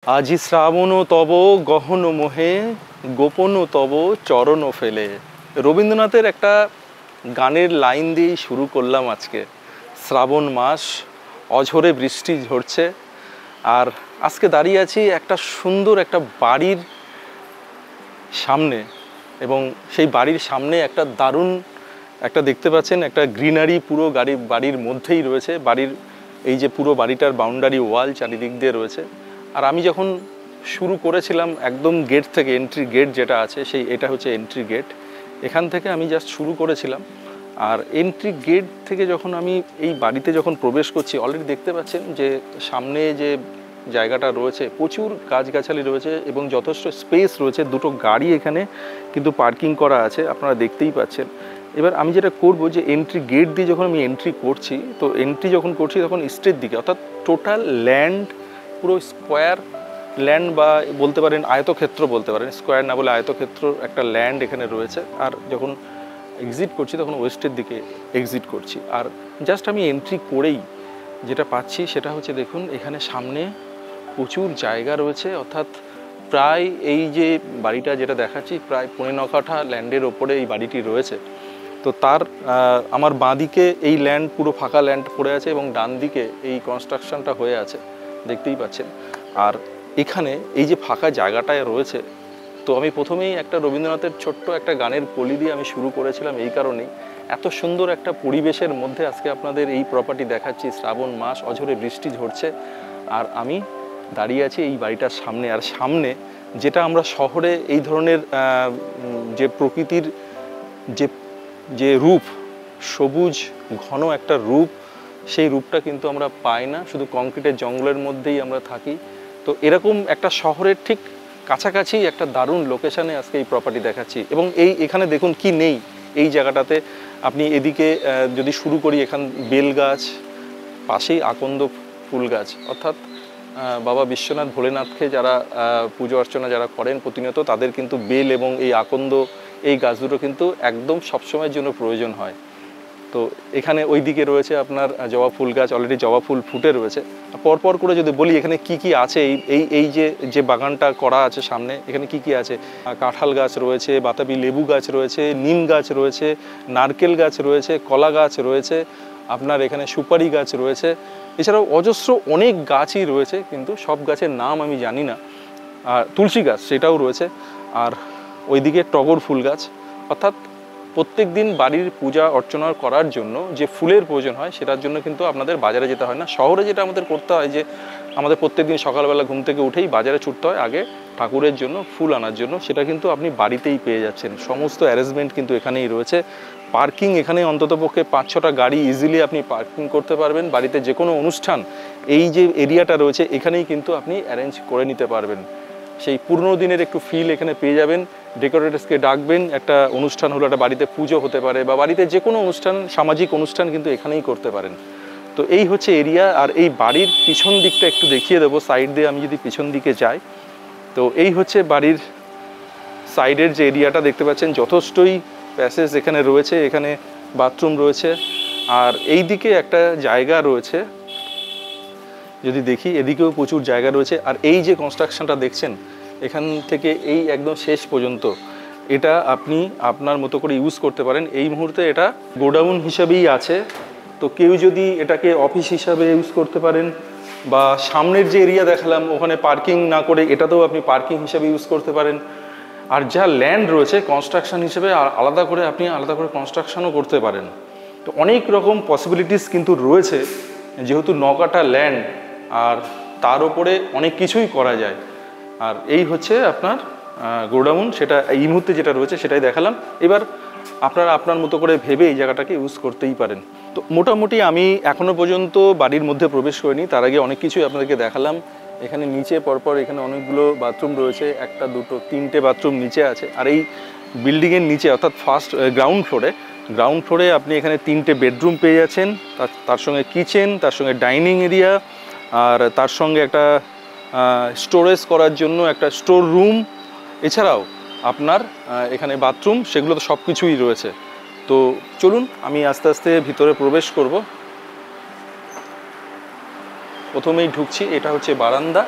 আজি শ্রাবণ তব গহন মোহে গোপন তব চরণ ফেলে। রবীন্দ্রনাথের একটা গানের লাইন দিয়েই শুরু করলাম আজকে। শ্রাবণ মাস, অঝরে বৃষ্টি ঝরছে, আর আজকে দাঁড়িয়ে আছি একটা সুন্দর একটা বাড়ির সামনে, এবং সেই বাড়ির সামনে একটা দারুণ একটা দেখতে পাচ্ছেন একটা গ্রিনারি পুরো বাড়ির মধ্যেই রয়েছে। বাড়ির এই যে পুরো বাড়িটার বাউন্ডারি ওয়াল চারিদিক দিয়ে রয়েছে। আর আমি যখন শুরু করেছিলাম একদম গেট থেকে, এন্ট্রি গেট যেটা আছে এটা হচ্ছে এন্ট্রি গেট। এখান থেকে আমি জাস্ট শুরু করেছিলাম। আর এন্ট্রি গেট থেকে যখন আমি এই বাড়িতে যখন প্রবেশ করছি, অলরেডি দেখতে পাচ্ছেন যে সামনে যে জায়গাটা রয়েছে প্রচুর গাছগাছালি রয়েছে এবং যথেষ্ট স্পেস রয়েছে। দুটো গাড়ি এখানে কিন্তু পার্কিং করা আছে, আপনারা দেখতেই পাচ্ছেন। এবার আমি যেটা করব যে এন্ট্রি গেট দিয়ে যখন আমি এন্ট্রি করছি, তো এন্ট্রি যখন করছি তখন স্ট্রেট দিকে, অর্থাৎ টোটাল ল্যান্ড পুরো স্কোয়ার ল্যান্ড বা বলতে পারেন আয়তক্ষেত্র বলতে পারেন, স্কোয়ার না বলে আয়তক্ষেত্র একটা ল্যান্ড এখানে রয়েছে। আর যখন এক্সিট করছি তখন ওয়েস্টের দিকে এক্সিট করছি। আর জাস্ট আমি এন্ট্রি করেই যেটা পাচ্ছি সেটা হচ্ছে, দেখুন এখানে সামনে প্রচুর জায়গা রয়েছে, অর্থাৎ প্রায় এই যে বাড়িটা যেটা দেখাচ্ছি প্রায় 15 কাঠা ল্যান্ডের ওপরে এই বাড়িটি রয়েছে। তো তার আমার বাঁদিকে এই ল্যান্ড পুরো ফাঁকা ল্যান্ড পড়ে আছে এবং ডান দিকে এই কনস্ট্রাকশনটা হয়ে আছে, দেখতেই পাচ্ছেন। আর এখানে এই যে ফাঁকা জায়গাটায় রয়েছে, তো আমি প্রথমেই একটা রবীন্দ্রনাথের ছোট্ট একটা গানের কলি দিয়ে আমি শুরু করেছিলাম এই কারণেই। এত সুন্দর একটা পরিবেশের মধ্যে আজকে আপনাদের এই প্রপার্টি দেখাচ্ছি। শ্রাবণ মাস, অঝরে বৃষ্টি ঝরছে, আর আমি দাঁড়িয়ে আছি এই বাড়িটার সামনে। আর সামনে যেটা আমরা শহরে এই ধরনের যে প্রকৃতির যে রূপ, সবুজ ঘন একটা রূপ, সেই রূপটা কিন্তু আমরা পাই না, শুধু কংক্রিটের জঙ্গলের মধ্যেই আমরা থাকি। তো এরকম একটা শহরের ঠিক কাছাকাছি একটা দারুণ লোকেশানে আজকে এই প্রপার্টি দেখাচ্ছি। এবং এখানে দেখুন কি নেই এই জায়গাটাতে। আপনি এদিকে যদি শুরু করি, এখান বেল গাছ, পাশেই আকন্দ ফুল গাছ, অর্থাৎ বাবা বিশ্বনাথ ভোলেনাথকে যারা পুজো অর্চনা যারা করেন প্রতিনিয়ত, তাদের কিন্তু বেল এবং এই আকন্দ এই গাছ দুটো কিন্তু একদম সবসময়ের জন্য প্রয়োজন হয়। তো এখানে ওই দিকে রয়েছে আপনার জবা ফুল গাছ, অলরেডি জবা ফুল ফুটে রয়েছে। পরপর করে যদি বলি এখানে কি কি আছে, এই যে বাগানটা করা আছে সামনে, এখানে কি কি আছে, কাঁঠাল গাছ রয়েছে, বাতাবি লেবু গাছ রয়েছে, নিম গাছ রয়েছে, নারকেল গাছ রয়েছে, কলা গাছ রয়েছে, আপনার এখানে সুপারি গাছ রয়েছে, এছাড়াও অজস্র অনেক গাছই রয়েছে, কিন্তু সব গাছের নাম আমি জানি না। আর তুলসী গাছ সেটাও রয়েছে। আর ওইদিকে টগর ফুল গাছ, অর্থাৎ প্রত্যেক দিন বাড়ির পূজা অর্চনা করার জন্য যে ফুলের প্রয়োজন হয় সেটার জন্য কিন্তু আপনাদের বাজারে যেতে হয় না। শহরে যেটা আমাদের করতে হয় যে আমাদের প্রত্যেক দিন সকালবেলা ঘুম থেকে উঠেই বাজারে ছুটতে হয় আগে ঠাকুরের জন্য ফুল আনার জন্য, সেটা কিন্তু আপনি বাড়িতেই পেয়ে যাচ্ছেন। সমস্ত অ্যারেঞ্জমেন্ট কিন্তু এখানেই রয়েছে। পার্কিং এখানে অন্ততপক্ষে 5-6টা গাড়ি ইজিলি আপনি পার্কিং করতে পারবেন। বাড়িতে যে কোনো অনুষ্ঠান এই যে এরিয়াটা রয়েছে এখানেই কিন্তু আপনি অ্যারেঞ্জ করে নিতে পারবেন। সেই পুরনো দিনের একটু ফিল এখানে পেয়ে যাবেন। ডেকোরেটরসকে ডাকবেন, একটা অনুষ্ঠান হলো, একটা বাড়িতে পুজো হতে পারে বা বাড়িতে যে কোনো অনুষ্ঠান, সামাজিক অনুষ্ঠান কিন্তু এখানেই করতে পারেন। তো এই হচ্ছে এরিয়া। আর এই বাড়ির পিছন দিকটা একটু দেখিয়ে দেবো, সাইড দিয়ে আমি যদি পিছন দিকে যাই, তো এই হচ্ছে বাড়ির সাইডের যে এরিয়াটা দেখতে পাচ্ছেন, যথেষ্টই প্যাসেজ এখানে রয়েছে, এখানে বাথরুম রয়েছে। আর এই দিকে একটা জায়গা রয়েছে, যদি দেখি এদিকেও প্রচুর জায়গা রয়েছে। আর এই যে কনস্ট্রাকশনটা দেখছেন এখান থেকে এই একদম শেষ পর্যন্ত, এটা আপনি আপনার মতো করে ইউজ করতে পারেন। এই মুহূর্তে এটা গোডাউন হিসাবেই আছে, তো কেউ যদি এটাকে অফিস হিসাবে ইউজ করতে পারেন, বা সামনের যে এরিয়া দেখালাম ওখানে পার্কিং না করে এটাতেও আপনি পার্কিং হিসাবে ইউজ করতে পারেন। আর যা ল্যান্ড রয়েছে কনস্ট্রাকশন হিসেবে আলাদা করে কনস্ট্রাকশনও করতে পারেন। তো অনেক রকম পসিবিলিটিস কিন্তু রয়েছে, যেহেতু 9 কাঠা ল্যান্ড, আর তার উপরে অনেক কিছুই করা যায়। আর এই হচ্ছে আপনার গোডাউন, সেটা এই মুহূর্তে যেটা রয়েছে সেটাই দেখালাম। এবার আপনারা আপনার মতো করে ভেবে এই জায়গাটাকে ইউজ করতেই পারেন। তো মোটামুটি আমি এখনও পর্যন্ত বাড়ির মধ্যে প্রবেশ করিনি, তার আগে অনেক কিছুই আপনাদেরকে দেখালাম। এখানে নিচে পরপর এখানে অনেকগুলো বাথরুম রয়েছে, 1, 2, 3টে বাথরুম নিচে আছে। আর এই বিল্ডিংয়ের নিচে অর্থাৎ ফার্স্ট গ্রাউন্ড ফ্লোরে আপনি এখানে 3টে বেডরুম পেয়ে যাচ্ছেন, তার সঙ্গে কিচেন, তার সঙ্গে ডাইনিং এরিয়া, আর তার সঙ্গে একটা স্টোরেজ করার জন্য একটা স্টোর রুম, এছাড়াও আপনার এখানে বাথরুম, সেগুলো তো সব কিছুই রয়েছে। তো চলুন আমি আস্তে আস্তে ভিতরে প্রবেশ করব। প্রথমেই ঢুকছি, এটা হচ্ছে বারান্দা।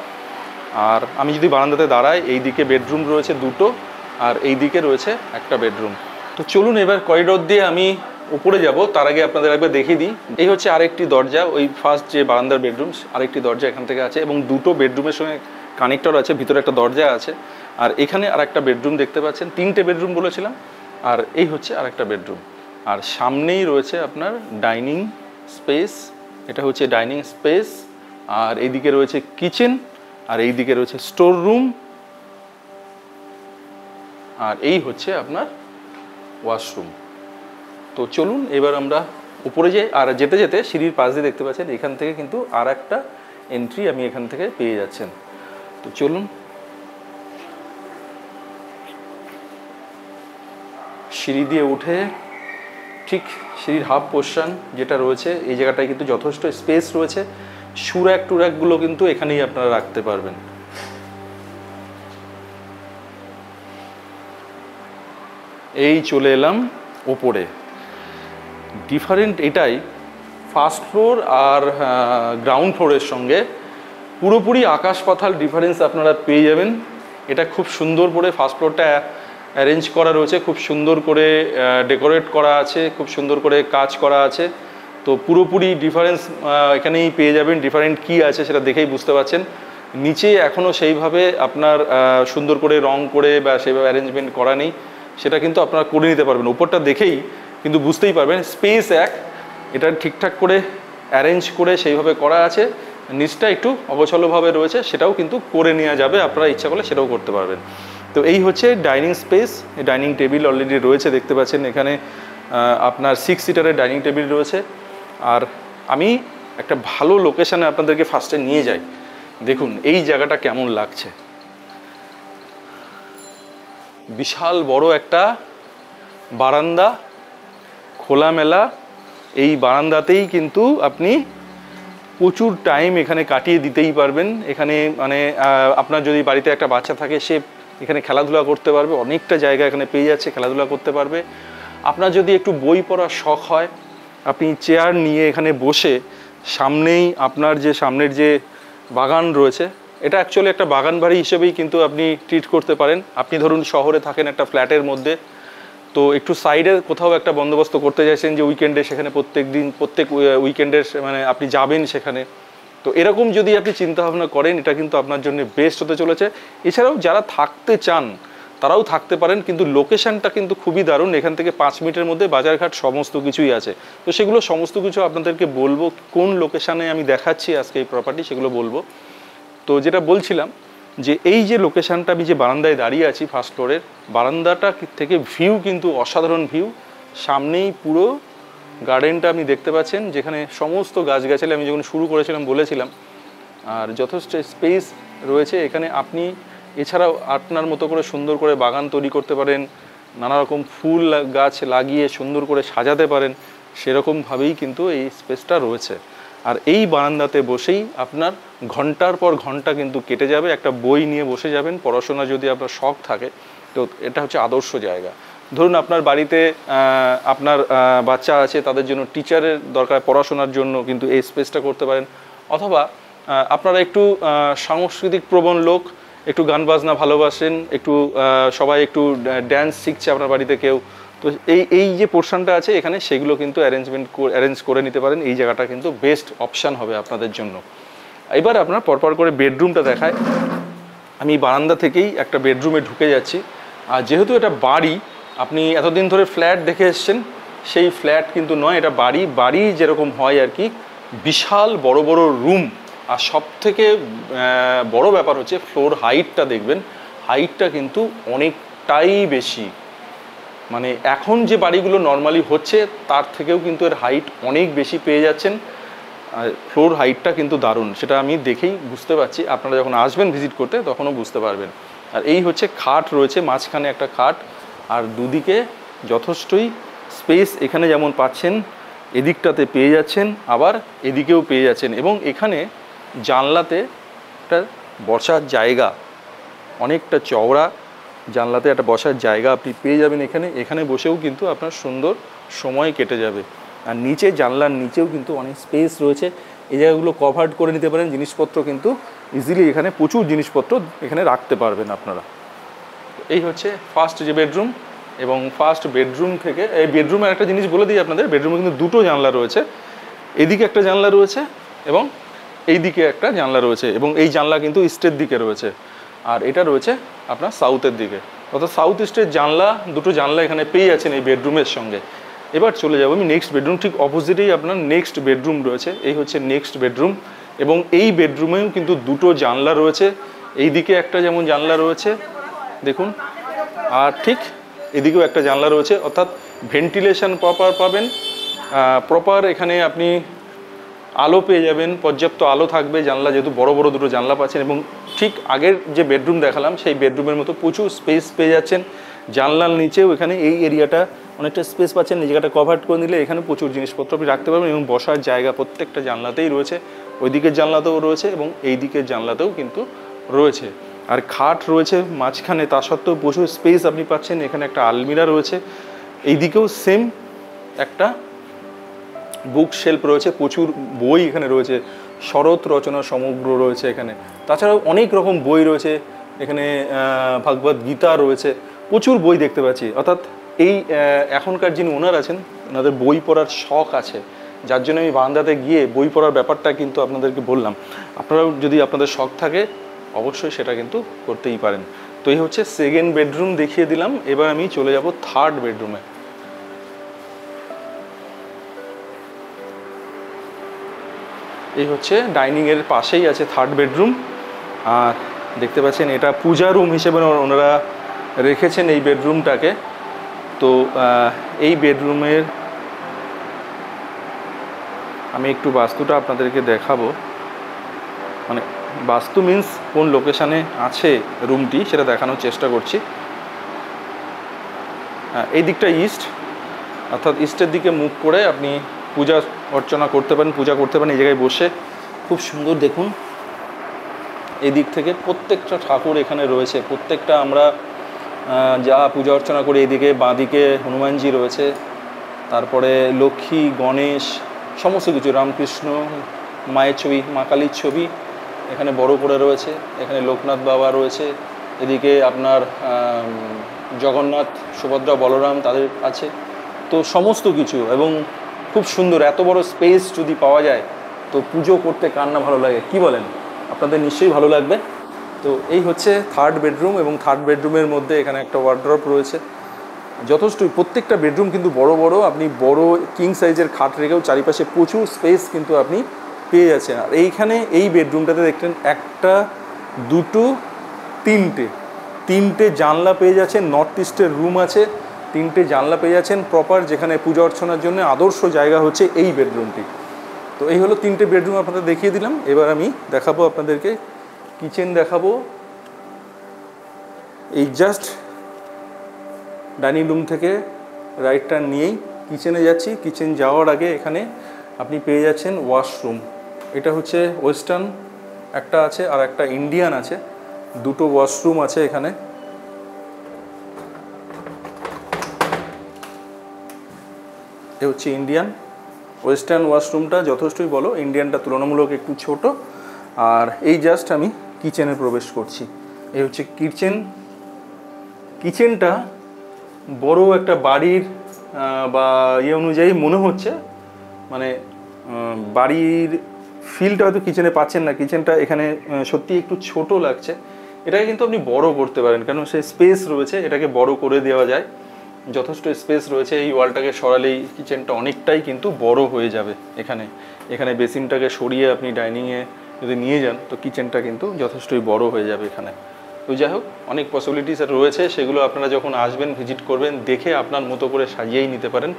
আর আমি যদি বারান্দাতে দাঁড়াই, এই দিকে বেডরুম রয়েছে দুটো, আর এই দিকে রয়েছে একটা বেডরুম। তো চলুন এবার করিডোর দিয়ে আমি উপরে যাব, তার আগে আপনাদের একবার দেখিয়ে দিই। এই হচ্ছে আরেকটি দরজা, ওই ফার্স্ট যে বারান্দার বেডরুম, আরেকটি দরজা এখান থেকে আছে এবং দুটো বেডরুমের সঙ্গে কানেক্টর আছে, ভিতরে একটা দরজা আছে। আর এখানে আরেকটা বেডরুম দেখতে পাচ্ছেন, 3টে বেডরুম বলেছিলাম। আর এই হচ্ছে আরেকটা বেডরুম, আর সামনেই রয়েছে আপনার ডাইনিং স্পেস। এটা হচ্ছে ডাইনিং স্পেস, আর এইদিকে রয়েছে কিচেন, আর এইদিকে রয়েছে স্টোর রুম, আর এই হচ্ছে আপনার ওয়াশরুম। তো চলুন এবার আমরা উপরে যাই। আর যেতে যেতে সিঁড়ির পাশ দিয়ে দেখতে পাচ্ছেন এখান থেকে কিন্তু আর একটা এন্ট্রি আমি এখান থেকে পেয়ে যাচ্ছেন। তো চলুন, সিঁড়ি দিয়ে উঠে ঠিক সিঁড়ির হাফ পোর্শন যেটা রয়েছে, এই জায়গাটায় কিন্তু যথেষ্ট স্পেস রয়েছে। সুরাক টুরাকগুলো কিন্তু এখানেই আপনারা রাখতে পারবেন। এই চলে এলাম ওপরে। ডিফারেন্ট এটাই, ফার্স্ট ফ্লোর আর গ্রাউন্ড ফ্লোরের সঙ্গে পুরোপুরি আকাশ পাতাল ডিফারেন্স আপনারা পেয়ে যাবেন। এটা খুব সুন্দর করে ফার্স্ট ফ্লোরটা অ্যারেঞ্জ করা রয়েছে, খুব সুন্দর করে ডেকোরেট করা আছে, খুব সুন্দর করে কাজ করা আছে। তো পুরোপুরি ডিফারেন্স এখানেই পেয়ে যাবেন। ডিফারেন্ট কী আছে সেটা দেখেই বুঝতে পারছেন। নিচে এখনও সেইভাবে আপনার সুন্দর করে রং করে বা সেইভাবে অ্যারেঞ্জমেন্ট করা নেই, সেটা কিন্তু আপনারা করে নিতে পারবেন। উপরটা দেখেই কিন্তু বুঝতেই পারবেন স্পেস এটা ঠিকঠাক করে অ্যারেঞ্জ করে সেইভাবে করা আছে। নিচটা একটু অবছলভাবে রয়েছে, সেটাও কিন্তু করে নেওয়া যাবে, আপনারা ইচ্ছা করলে সেটাও করতে পারবেন। তো এই হচ্ছে dining space. Dining table already রয়েছে, দেখতে পাচ্ছেন এখানে আপনার 6 সিটারের ডাইনিং টেবিল রয়েছে। আর আমি একটা ভালো লোকেশানে আপনাদেরকে ফার্স্টে নিয়ে যাই। দেখুন এই জায়গাটা কেমন লাগছে, বিশাল বড় একটা বারান্দা, খোলামেলা। এই বারান্দাতেই কিন্তু আপনি প্রচুর টাইম এখানে কাটিয়ে দিতেই পারবেন। এখানে মানে আপনার যদি বাড়িতে একটা বাচ্চা থাকে, সে এখানে খেলাধুলা করতে পারবে, অনেকটা জায়গা এখানে পেয়ে যাচ্ছে, খেলাধুলা করতে পারবে। আপনার যদি একটু বই পড়ার শখ হয়, আপনি চেয়ার নিয়ে এখানে বসে সামনেই আপনার যে সামনের যে বাগান রয়েছে, এটা অ্যাকচুয়ালি একটা বাগান বাড়ি হিসেবেই কিন্তু আপনি ট্রিট করতে পারেন। আপনি ধরুন শহরে থাকেন একটা ফ্ল্যাটের মধ্যে, তো একটু সাইডে কোথাও একটা বন্দোবস্ত করতে চাইছেন যে উইকেন্ডে সেখানে প্রত্যেক উইকেন্ডের মানে আপনি যাবেন সেখানে। তো এরকম যদি আপনি চিন্তাভাবনা করেন, এটা কিন্তু আপনার জন্য বেস্ট হতে চলেছে। এছাড়াও যারা থাকতে চান তারাও থাকতে পারেন, কিন্তু লোকেশানটা কিন্তু খুবই দারুণ। এখান থেকে 5 মিনিটের মধ্যে বাজারঘাট সমস্ত কিছুই আছে। তো সেগুলো সমস্ত কিছু আপনাদেরকে বলবো, কোন লোকেশানে আমি দেখাচ্ছি আজকে এই প্রপার্টি, সেগুলো বলবো। তো যেটা বলছিলাম যে এই যে লোকেশানটা, আমি যে বারান্দায় দাঁড়িয়ে আছি ফার্স্ট ফ্লোরের, বারান্দাটা থেকে ভিউ কিন্তু অসাধারণ ভিউ। সামনেই পুরো গার্ডেনটা আপনি দেখতে পাচ্ছেন, যেখানে সমস্ত গাছগাছালি আমি যখন শুরু করেছিলাম বলেছিলাম, আর যথেষ্ট স্পেস রয়েছে এখানে। আপনি এছাড়াও আপনার মতো করে সুন্দর করে বাগান তৈরি করতে পারেন, নানা রকম ফুল গাছ লাগিয়ে সুন্দর করে সাজাতে পারেন, সেরকমভাবেই কিন্তু এই স্পেসটা রয়েছে। আর এই বারান্দাতে বসেই আপনার ঘন্টার পর ঘন্টা কিন্তু কেটে যাবে। একটা বই নিয়ে বসে যাবেন, পড়াশোনা যদি আপনার শখ থাকে, তো এটা হচ্ছে আদর্শ জায়গা। ধরুন আপনার বাড়িতে আপনার বাচ্চা আছে, তাদের জন্য টিচারের দরকার পড়াশোনার জন্য, কিন্তু এই স্পেসটা করতে পারেন। অথবা আপনারা একটু সাংস্কৃতিক প্রবণ লোক, একটু গান বাজনা ভালোবাসেন, একটু সবাই একটু ড্যান্স শিখছে আপনার বাড়িতে কেউ, তো এই যে পোর্শনটা আছে এখানে, সেগুলো কিন্তু অ্যারেঞ্জ করে নিতে পারেন। এই জায়গাটা কিন্তু বেস্ট অপশান হবে আপনাদের জন্য। এবার আপনার পরপর করে বেডরুমটা দেখায়। আমি বারান্দা থেকেই একটা বেডরুমে ঢুকে যাচ্ছি। আর যেহেতু এটা বাড়ি, আপনি এতদিন ধরে ফ্ল্যাট দেখে এসছেন, সেই ফ্ল্যাট কিন্তু নয়, এটা বাড়ি যেরকম হয় আর কি। বিশাল বড় বড় রুম, আর সব থেকে বড় ব্যাপার হচ্ছে ফ্লোর হাইটটা দেখবেন। হাইটটা কিন্তু অনেকটাই বেশি, মানে এখন যে বাড়িগুলো নর্মালি হচ্ছে তার থেকেও কিন্তু এর হাইট অনেক বেশি পেয়ে যাচ্ছেন। আর ফ্লোর হাইটটা কিন্তু দারুণ, সেটা আমি দেখেই বুঝতে পারছি। আপনারা যখন আসবেন ভিজিট করতে তখনও বুঝতে পারবেন। আর এই হচ্ছে খাট রয়েছে, মাঝখানে একটা খাট, আর দুদিকে যথেষ্টই স্পেস এখানে যেমন পাচ্ছেন, এদিকটাতে পেয়ে যাচ্ছেন, আবার এদিকেও পেয়ে যাচ্ছেন। এবং এখানে জানলাতে একটা বসার জায়গা, অনেকটা চওড়া জানলাতে একটা বসার জায়গা আপনি পেয়ে যাবেন এখানে বসেও কিন্তু আপনার সুন্দর সময় কেটে যাবে। আর নিচে জানলার নিচেও কিন্তু অনেক স্পেস রয়েছে, এই জায়গাগুলো কভার্ড করে নিতে পারেন, জিনিসপত্র কিন্তু ইজিলি এখানে প্রচুর জিনিসপত্র এখানে রাখতে পারবেন আপনারা। এই হচ্ছে ফার্স্ট যে বেডরুম, এবং ফার্স্ট বেডরুম থেকে এই বেডরুমের একটা জিনিস বলে দিই আপনাদের, বেডরুমে কিন্তু দুটো জানলা রয়েছে, এদিকে একটা জানলা রয়েছে এবং এই দিকে একটা জানলা রয়েছে, এবং এই জানলা কিন্তু ইস্টের দিকে রয়েছে, আর এটা রয়েছে আপনার সাউথের দিকে, অর্থাৎ সাউথ ইস্টের জানলা, দুটো জানলা এখানে পেয়ে যাচ্ছেন এই বেডরুমের সঙ্গে। এবার চলে যাবো আমি নেক্সট বেডরুম, ঠিক অপোজিটেই আপনার নেক্সট বেডরুম রয়েছে, এই হচ্ছে নেক্সট বেডরুম, এবং এই বেডরুমেও কিন্তু দুটো জানলা রয়েছে, এই দিকে একটা যেমন জানলা রয়েছে দেখুন, আর ঠিক এদিকেও একটা জানলা রয়েছে, অর্থাৎ ভেন্টিলেশন প্রপার পাবেন, প্রপার এখানে আপনি আলো পেয়ে যাবেন, পর্যাপ্ত আলো থাকবে, জানলা যেহেতু বড় বড় দুটো জানলা পাচ্ছেন, এবং ঠিক আগের যে বেডরুম দেখালাম সেই বেডরুমের মতো প্রচুর স্পেস পেয়ে যাচ্ছেন। জানলার নিচেও এখানে এই এরিয়াটা অনেকটা স্পেস পাচ্ছেন, এই জায়গাটা কভার করে নিলে এখানে প্রচুর জিনিসপত্র আপনি রাখতে পারবেন, এবং বসার জায়গা প্রত্যেকটা জানলাতেই রয়েছে, ওই দিকের জানলাতেও রয়েছে এবং এই দিকের জানলাতেও কিন্তু রয়েছে, আর খাট রয়েছে মাঝখানে, তা সত্ত্বেও প্রচুর স্পেস আপনি পাচ্ছেন। এখানে একটা আলমিরা রয়েছে, এই দিকেও সেম একটা বুক শেলফ রয়েছে, প্রচুর বই এখানে রয়েছে, শরৎ রচনা সমগ্র রয়েছে এখানে, তাছাড়াও অনেক রকম বই রয়েছে এখানে, ভাগবত গীতা রয়েছে, প্রচুর বই দেখতে পাচ্ছি। অর্থাৎ এই এখনকার যিনি ওনার আছেন ওনাদের বই পড়ার শখ আছে, যার জন্য আমি বারান্দাতে গিয়ে বই পড়ার ব্যাপারটা কিন্তু আপনাদেরকে বললাম। আপনারাও যদি আপনাদের শখ থাকে অবশ্যই সেটা কিন্তু করতেই পারেন। তো এই হচ্ছে সেকেন্ড বেডরুম দেখিয়ে দিলাম, এবার আমি চলে যাব থার্ড বেডরুমে। এই হচ্ছে ডাইনিংয়ের পাশেই আছে থার্ড বেডরুম, আর দেখতে পাচ্ছেন এটা পূজা রুম হিসেবে ওনারা রেখেছেন এই বেডরুমটাকে। তো এই বেডরুমের আমি একটু বাস্তুটা আপনাদেরকে দেখাবো, মানে বাস্তু মিন্স কোন লোকেশানে আছে রুমটি সেটা দেখানোর চেষ্টা করছি। এই দিকটা ইস্ট, অর্থাৎ ইস্টের দিকে মুখ করে আপনি পূজা অর্চনা করতে পারেন, পূজা করতে পারেন এই জায়গায় বসে, খুব সুন্দর। দেখুন এই দিক থেকে প্রত্যেকটা ঠাকুর এখানে রয়েছে, প্রত্যেকটা আমরা যা পূজা অর্চনা করি, এইদিকে বাঁদিকে হনুমানজি রয়েছে, তারপরে লক্ষ্মী, গণেশ, সমস্ত কিছু, রামকৃষ্ণ, মায়ের ছবি, মা কালীর ছবি এখানে বড় করে রয়েছে, এখানে লোকনাথ বাবা রয়েছে, এদিকে আপনার জগন্নাথ, সুভদ্রা, বলরাম তাদের আছে, তো সমস্ত কিছু, এবং খুব সুন্দর। এত বড় স্পেস যদি পাওয়া যায় তো পুজো করতে কার না ভালো লাগে, কি বলেন? আপনাদের নিশ্চয়ই ভালো লাগবে। তো এই হচ্ছে থার্ড বেডরুম, এবং থার্ড বেডরুমের মধ্যে এখানে একটা ওয়ার্ড্রপ রয়েছে, যথেষ্টই। প্রত্যেকটা বেডরুম কিন্তু বড় বড়, আপনি বড় কিং সাইজের খাট রেখেও চারিপাশে প্রচুর স্পেস কিন্তু আপনি পেয়ে যাচ্ছেন। আর এইখানে এই বেডরুমটাতে দেখলেন একটা, দুটো, তিনটে জানলা পেয়ে যাচ্ছেন, নর্থ ইস্টের রুম আছে, তিনটে জানলা পেয়ে যাচ্ছেন প্রপার, যেখানে পূজা অর্চনার জন্য আদর্শ জায়গা হচ্ছে এই বেডরুমটি। তো এই হলো তিনটে বেডরুম আপনাদের দেখিয়ে দিলাম। এবার আমি দেখাবো আপনাদেরকে কিচেন দেখাবো। এই জাস্ট ডাইনিং রুম থেকে রাইট টার্ন নিয়েই কিচেনে যাচ্ছি। কিচেন যাওয়ার আগে এখানে আপনি পেয়ে যাচ্ছেন ওয়াশরুম। এটা হচ্ছে ওয়েস্টার্ন একটা আছে আর একটা ইন্ডিয়ান আছে, দুটো ওয়াশরুম আছে এখানে। এ হচ্ছে ইন্ডিয়ান, ওয়েস্টার্ন ওয়াশরুমটা যথেষ্টই বলো, ইন্ডিয়ানটা তুলনামূলক একটু ছোট। আর এই জাস্ট আমি কিচেনে প্রবেশ করছি। এই হচ্ছে কিচেন। কিচেনটা বড় একটা বাড়ির বা ইয়ে অনুযায়ী মনে হচ্ছে, মানে বাড়ির ফিলটা হয়তো কিচেনে পাচ্ছেন না। কিচেনটা এখানে সত্যি একটু ছোট লাগছে। এটাকে কিন্তু আপনি বড় করতে পারেন, কেন সে স্পেস রয়েছে, এটাকে বড় করে দেওয়া যায়, যথেষ্ট স্পেস রয়েছে। এই ওয়ালটাকে সরালেই কিচেনটা অনেকটাই কিন্তু বড় হয়ে যাবে। এখানে বেসিনটাকে সরিয়ে আপনি ডাইনিংয়ে যদি নিয়ে যান তো কিচেনটা কিন্তু যথেষ্টই বড় হয়ে যাবে এখানে। তো যাই হোক, অনেক পসিবিলিটিস রয়েছে, সেগুলো আপনারা যখন আসবেন ভিজিট করবেন, দেখে আপনার মতো করে সাজিয়েই নিতে পারেন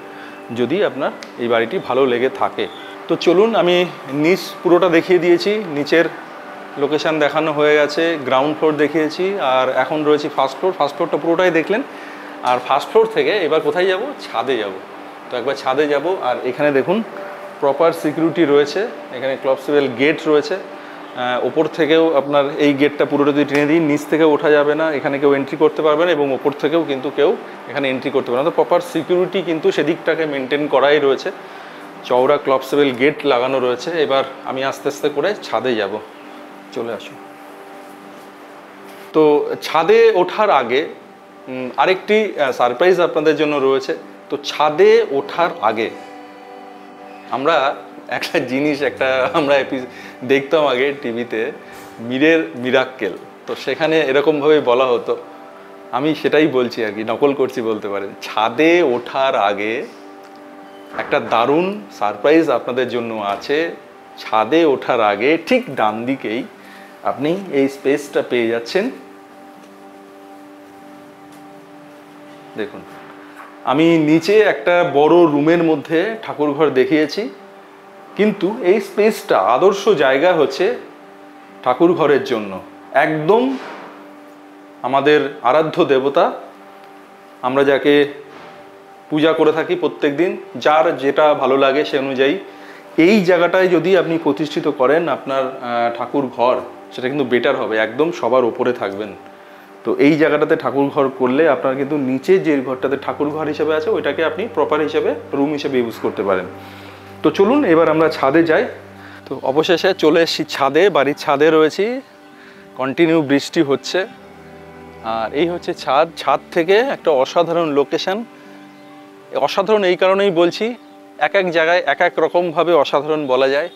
যদি আপনার এই বাড়িটি ভালো লেগে থাকে। তো চলুন, আমি নিচ পুরোটা দেখিয়ে দিয়েছি, নিচের লোকেশান দেখানো হয়ে গেছে, গ্রাউন্ড ফ্লোর দেখিয়েছি, আর এখন রয়েছে ফার্স্ট ফ্লোর। ফার্স্ট ফ্লোরটা পুরোটাই দেখলেন। আর ফার্স্ট ফ্লোর থেকে এবার কোথায় যাব? ছাদে যাব। তো একবার ছাদে যাব। আর এখানে দেখুন প্রপার সিকিউরিটি রয়েছে, এখানে ক্লপসিবল গেট রয়েছে। ওপর থেকেও আপনার এই গেটটা পুরোটা যদি টেনে দিই, নিচ থেকেও ওঠা যাবে না, এখানে কেউ এন্ট্রি করতে পারবে না, এবং ওপর থেকেও কিন্তু কেউ এখানে এন্ট্রি করতে পারবে না। তো প্রপার সিকিউরিটি কিন্তু সেদিকটাকে মেনটেন করাই রয়েছে, চওড়া ক্লপসিবল গেট লাগানো রয়েছে। এবার আমি আস্তে আস্তে করে ছাদে যাব। চলে আসুন। তো ছাদে ওঠার আগে আরেকটি সারপ্রাইজ আপনাদের জন্য রয়েছে। তো ছাদে ওঠার আগে আমরা একটা জিনিস আমরা দেখতাম আগে টিভিতে, মীরের মিরাক্কেল। তো সেখানে এরকমভাবে বলা হতো, আমি সেটাই বলছি আর কি, নকল করছি বলতে পারেন। ছাদে ওঠার আগে একটা দারুণ সারপ্রাইজ আপনাদের জন্য আছে। ছাদে ওঠার আগে ঠিক ডান দিকেই আপনি এই স্পেসটা পেয়ে যাচ্ছেন। দেখুন, আমি নিচে একটা বড় রুমের মধ্যে ঠাকুরঘর দেখিয়েছি, কিন্তু এই স্পেসটা আদর্শ জায়গা হচ্ছে ঠাকুরঘরের জন্য। একদম আমাদের আরাধ্য দেবতা, আমরা যাকে পূজা করে থাকি প্রত্যেক দিন, যার যেটা ভালো লাগে সে অনুযায়ী এই জায়গাটায় যদি আপনি প্রতিষ্ঠিত করেন আপনার ঠাকুর ঘর, সেটা কিন্তু বেটার হবে, একদম সবার ওপরে থাকবেন। তো এই জায়গাটাতে ঠাকুর ঘর করলে আপনার কিন্তু নিচে যে ঘরটাতে ঠাকুর ঘর হিসেবে আছে ওইটাকে আপনি প্রপার হিসেবে রুম হিসেবে ইউজ করতে পারেন। তো চলুন এবার আমরা ছাদে যাই। তো অবশেষে চলে এসেছি ছাদে, বাড়ির ছাদে রয়েছি, কন্টিনিউ বৃষ্টি হচ্ছে। আর এই হচ্ছে ছাদ। ছাদ থেকে একটা অসাধারণ লোকেশন। অসাধারণ এই কারণেই বলছি, এক এক জায়গায় এক এক রকমভাবে অসাধারণ বলা যায়।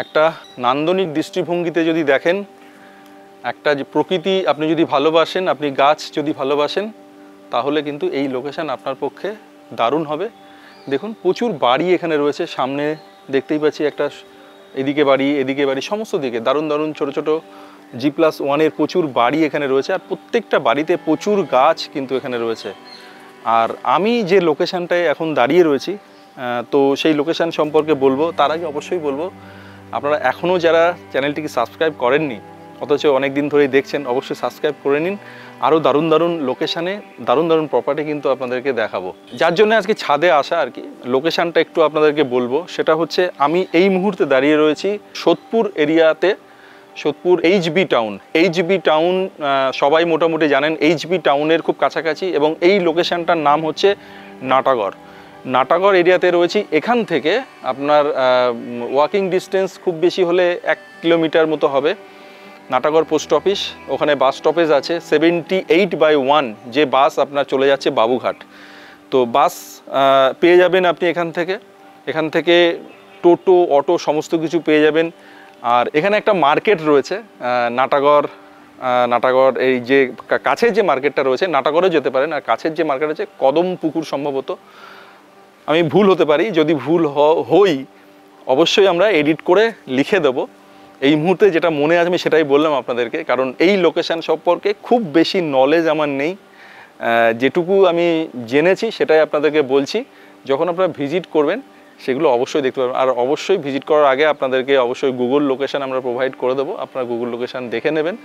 একটা নান্দনিক দৃষ্টিভঙ্গিতে যদি দেখেন, একটা যে প্রকৃতি আপনি যদি ভালোবাসেন, আপনি গাছ যদি ভালোবাসেন, তাহলে কিন্তু এই লোকেশন আপনার পক্ষে দারুণ হবে। দেখুন, প্রচুর বাড়ি এখানে রয়েছে। সামনে দেখতেই পাচ্ছি একটা, এদিকে বাড়ি, এদিকে বাড়ি, সমস্ত দিকে দারুণ দারুণ ছোটো ছোটো G+1-এর প্রচুর বাড়ি এখানে রয়েছে। আর প্রত্যেকটা বাড়িতে প্রচুর গাছ কিন্তু এখানে রয়েছে। আর আমি যে লোকেশানটায় এখন দাঁড়িয়ে রয়েছি, তো সেই লোকেশান সম্পর্কে বলবো। তার আগে অবশ্যই বলবো, আপনারা এখনও যারা চ্যানেলটিকে সাবস্ক্রাইব করেননি, অথচ অনেক দিন ধরেই দেখছেন, অবশ্যই সাবস্ক্রাইব করে নিন। আরও দারুণ দারুণ লোকেশানে দারুণ দারুণ প্রপার্টি কিন্তু আপনাদেরকে দেখাবো। যার জন্য আজকে ছাদে আসা আর কি। লোকেশানটা একটু আপনাদেরকে বলবো, সেটা হচ্ছে আমি এই মুহূর্তে দাঁড়িয়ে রয়েছি সোদপুর এরিয়াতে। Sodepur HB town, HB town সবাই মোটামুটি জানেন, HB টাউনের খুব কাছাকাছি। এবং এই লোকেশানটার নাম হচ্ছে নাটাগড়। নাটাগড় এরিয়াতে রয়েছি। এখান থেকে আপনার ওয়াকিং ডিস্টেন্স খুব বেশি হলে 1 কিলোমিটার মতো হবে নাটাগড় পোস্ট অফিস। ওখানে বাস স্টপেজ আছে 78/1, যে বাস আপনার চলে যাচ্ছে বাবুঘাট। তো বাস পেয়ে যাবেন আপনি এখান থেকে টোটো, অটো সমস্ত কিছু পেয়ে যাবেন। আর এখানে একটা মার্কেট রয়েছে নাটাগড় এই যে কাছের যে মার্কেটটা রয়েছে, নাটাগড়ে যেতে পারেন। আর কাছের যে মার্কেট আছে কদম পুকুর সম্ভবত, আমি ভুল হতে পারি। যদি ভুল হই অবশ্যই আমরা এডিট করে লিখে দেবো। এই মুহূর্তে যেটা মনে আছে আমি সেটাই বললাম আপনাদেরকে, কারণ এই লোকেশান সম্পর্কে খুব বেশি নলেজ আমার নেই। যেটুকু আমি জেনেছি সেটাই আপনাদেরকে বলছি। যখন আপনারা ভিজিট করবেন সেগুলো অবশ্যই দেখতে পাবেন। আর অবশ্যই ভিজিট করার আগে আপনাদেরকে অবশ্যই গুগল লোকেশান আমরা প্রোভাইড করে দেবো। আপনারা গুগল লোকেশান দেখে নেবেন,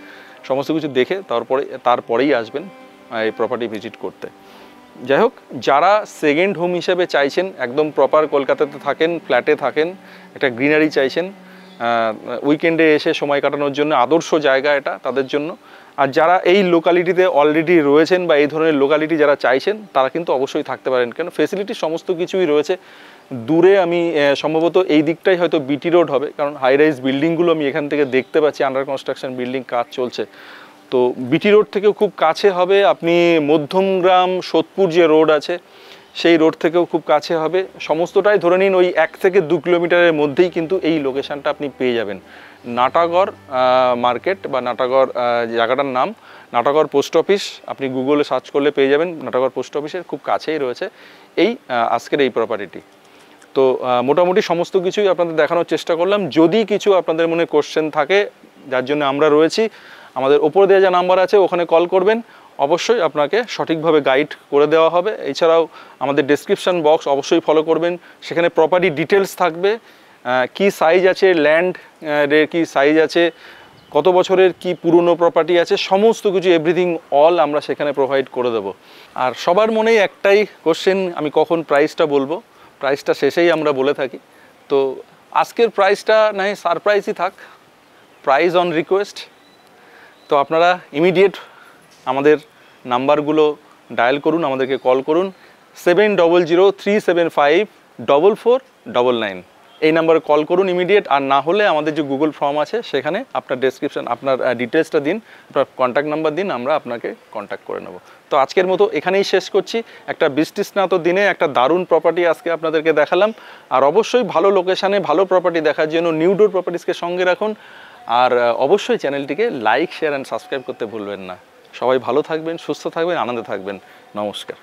সমস্ত কিছু দেখে তারপরেই আসবেন এই প্রপার্টি ভিজিট করতে। যাই হোক, যারা সেকেন্ড হোম হিসেবে চাইছেন, একদম প্রপার কলকাতাতে থাকেন, ফ্ল্যাটে থাকেন, একটা গ্রিনারি চাইছেন, উইকেন্ডে এসে সময় কাটানোর জন্য আদর্শ জায়গা এটা তাদের জন্য। আর যারা এই লোকালিটিতে অলরেডি রয়েছেন বা এই ধরনের লোকালিটি যারা চাইছেন, তারা কিন্তু অবশ্যই থাকতে পারেন, কেন ফেসিলিটি সমস্ত কিছুই রয়েছে। দূরে আমি সম্ভবত এই দিকটাই হয়তো BT রোড হবে, কারণ হাই রাইজ বিল্ডিংগুলো আমি এখান থেকে দেখতে পাচ্ছি, আন্ডার কনস্ট্রাকশন বিল্ডিং কাজ চলছে। তো BT রোড থেকেও খুব কাছে হবে। আপনি মধ্যমগ্রাম সোদপুর যে রোড আছে সেই রোড থেকেও খুব কাছে হবে। সমস্তটাই ধরে নিন ওই 1 থেকে 2 কিলোমিটারের মধ্যেই কিন্তু এই লোকেশানটা আপনি পেয়ে যাবেন। নাটাগড় মার্কেট বা নাটাগড় জায়গাটার নাম নাটাগড় পোস্ট অফিস, আপনি গুগলে সার্চ করলে পেয়ে যাবেন। নাটাগড় পোস্ট অফিসের খুব কাছেই রয়েছে এই আজকের এই প্রপার্টিটি। তো মোটামুটি সমস্ত কিছুই আপনাদের দেখানোর চেষ্টা করলাম। যদি কিছু আপনাদের মনে কোশ্চেন থাকে, যার জন্য আমরা রয়েছি, আমাদের ওপরে দেওয়া যা নাম্বার আছে ওখানে কল করবেন, অবশ্যই আপনাকে সঠিকভাবে গাইড করে দেওয়া হবে। এছাড়াও আমাদের ডেসক্রিপশন বক্স অবশ্যই ফলো করবেন, সেখানে প্রপার্টি ডিটেলস থাকবে, কি সাইজ আছে, ল্যান্ডের কি সাইজ আছে, কত বছরের কি পুরনো প্রপার্টি আছে, সমস্ত কিছু এভরিথিং অল আমরা সেখানে প্রোভাইড করে দেবো। আর সবার মনেই একটাই কোশ্চেন, আমি কখন প্রাইসটা বলবো। প্রাইসটা শেষেই আমরা বলে থাকি। তো আজকের প্রাইসটা না হয় সারপ্রাইজই থাক, প্রাইস অন রিকোয়েস্ট। তো আপনারা ইমিডিয়েট আমাদের নাম্বারগুলো ডায়াল করুন, আমাদেরকে কল করুন 7003754499। এই নাম্বারে কল করুন ইমিডিয়েট, আর না হলে আমাদের যে গুগল ফর্ম আছে সেখানে আপনার ডেসক্রিপশন, আপনার ডিটেলসটা দিন, আপনার কন্ট্যাক্ট নাম্বার দিন, আমরা আপনাকে কন্ট্যাক্ট করে নেব। তো আজকের মতো এখানেই শেষ করছি। একটা বৃষ্টিস্নাত দিনে একটা দারুণ প্রপার্টি আজকে আপনাদেরকে দেখালাম। আর অবশ্যই ভালো লোকেশানে ভালো প্রপার্টি দেখার জন্য নিউ ডোর প্রপার্টিসকে সঙ্গে রাখুন। আর অবশ্যই চ্যানেলটিকে লাইক, শেয়ার অ্যান্ড সাবস্ক্রাইব করতে ভুলবেন না। সবাই ভালো থাকবেন, সুস্থ থাকবেন, আনন্দে থাকবেন। নমস্কার।